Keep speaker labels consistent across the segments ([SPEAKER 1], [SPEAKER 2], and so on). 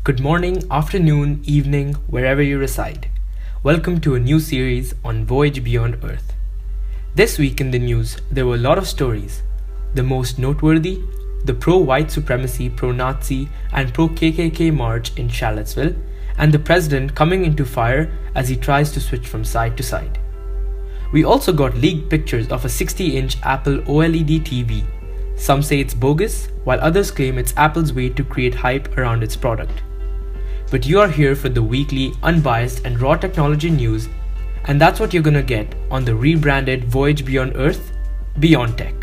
[SPEAKER 1] Good morning, afternoon, evening, wherever you reside. Welcome to a new series on Voyage Beyond Earth. This week in the news, there were a lot of stories. The most noteworthy, the pro-white supremacy, pro-Nazi, and pro-KKK march in Charlottesville, and the president coming into fire as he tries to switch from side to side. We also got leaked pictures of a 60-inch Apple OLED TV. Some say it's bogus, while others claim it's Apple's way to create hype around its product. But you are here for the weekly, unbiased and raw technology news, and that's what you're gonna get on the rebranded Voyage Beyond Earth, BeyondTech.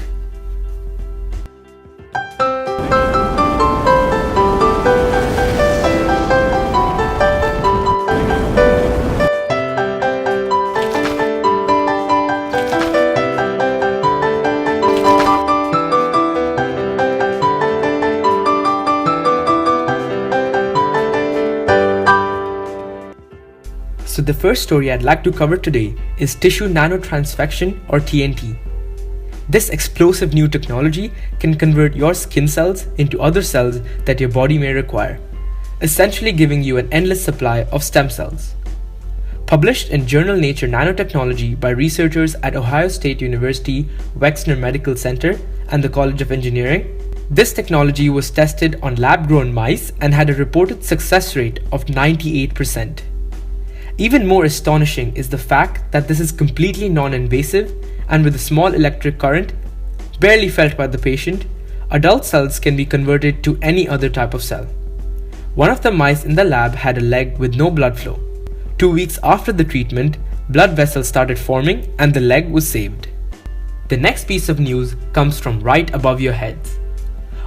[SPEAKER 1] So the first story I'd like to cover today is tissue nanotransaction, or TNT. This explosive new technology can convert your skin cells into other cells that your body may require, essentially giving you an endless supply of stem cells. Published in journal Nature Nanotechnology by researchers at Ohio State University Wexner Medical Center and the College of Engineering, this technology was tested on lab-grown mice and had a reported success rate of 98%. Even more astonishing is the fact that this is completely non-invasive, and with a small electric current, barely felt by the patient, adult cells can be converted to any other type of cell. One of the mice in the lab had a leg with no blood flow. 2 weeks after the treatment, blood vessels started forming and the leg was saved. The next piece of news comes from right above your heads.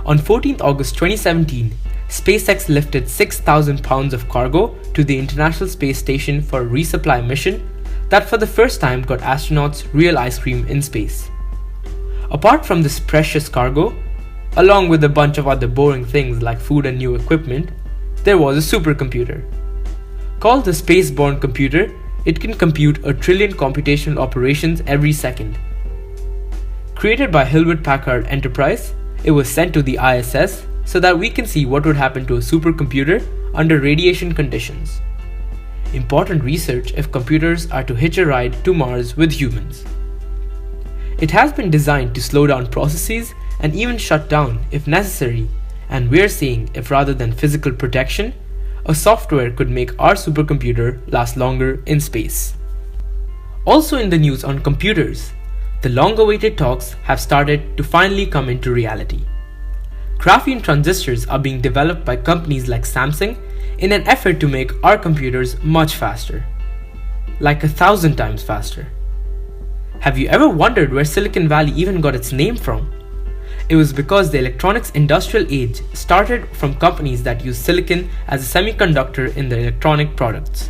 [SPEAKER 1] On 14th August 2017, SpaceX lifted 6,000 pounds of cargo to the International Space Station for a resupply mission that for the first time got astronauts real ice cream in space. Apart from this precious cargo, along with a bunch of other boring things like food and new equipment, there was a supercomputer. Called the Spaceborne Computer, it can compute 1 trillion computational operations every second. Created by Hewlett-Packard Enterprise, it was sent to the ISS so that we can see what would happen to a supercomputer under radiation conditions. Important research if computers are to hitch a ride to Mars with humans. It has been designed to slow down processes and even shut down if necessary, and we're seeing if rather than physical protection, a software could make our supercomputer last longer in space. Also in the news on computers, the long-awaited talks have started to finally come into reality. Graphene transistors are being developed by companies like Samsung in an effort to make our computers much faster. Like 1,000 times faster. Have you ever wondered where Silicon Valley even got its name from? It was because the electronics industrial age started from companies that use silicon as a semiconductor in their electronic products.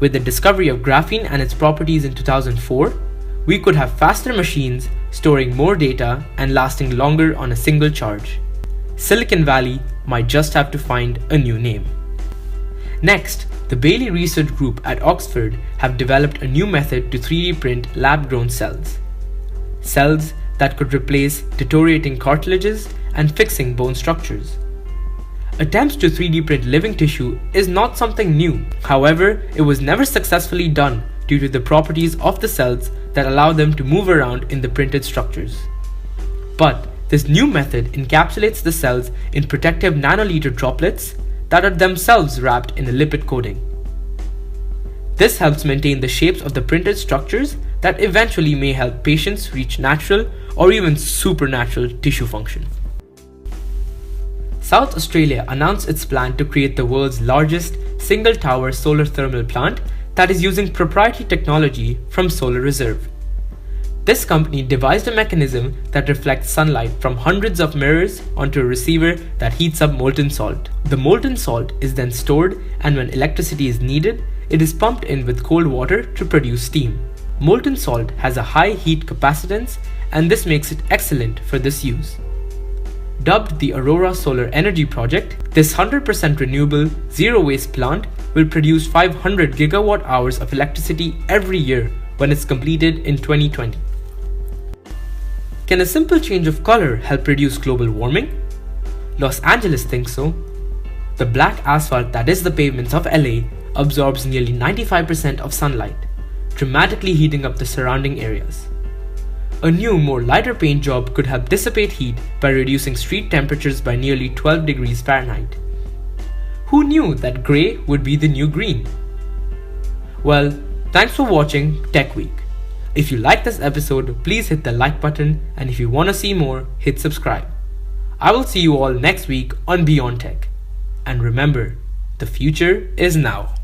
[SPEAKER 1] With the discovery of graphene and its properties in 2004, we could have faster machines, storing more data, and lasting longer on a single charge. Silicon Valley might just have to find a new name. Next, the Bailey Research Group at Oxford have developed a new method to 3D print lab-grown cells. Cells that could replace deteriorating cartilages and fixing bone structures. Attempts to 3D print living tissue is not something new. However, it was never successfully done due to the properties of the cells that allow them to move around in the printed structures. But this new method encapsulates the cells in protective nanoliter droplets that are themselves wrapped in a lipid coating. This helps maintain the shapes of the printed structures that eventually may help patients reach natural or even supernatural tissue function. South Australia announced its plan to create the world's largest single-tower solar thermal plant that is using proprietary technology from Solar Reserve. This company devised a mechanism that reflects sunlight from hundreds of mirrors onto a receiver that heats up molten salt. The molten salt is then stored, and when electricity is needed, it is pumped in with cold water to produce steam. Molten salt has a high heat capacitance, and this makes it excellent for this use. Dubbed the Aurora Solar Energy Project, this 100% renewable, zero-waste plant will produce 500 gigawatt hours of electricity every year when it's completed in 2020. Can a simple change of color help reduce global warming? Los Angeles thinks so. The black asphalt that is the pavements of LA absorbs nearly 95% of sunlight, dramatically heating up the surrounding areas. A new, more lighter paint job could help dissipate heat by reducing street temperatures by nearly 12 degrees Fahrenheit. Who knew that grey would be the new green? Well, thanks for watching Tech Week. If you like this episode, please hit the like button, and if you want to see more, hit subscribe. I will see you all next week on BeyondTech. And remember, the future is now.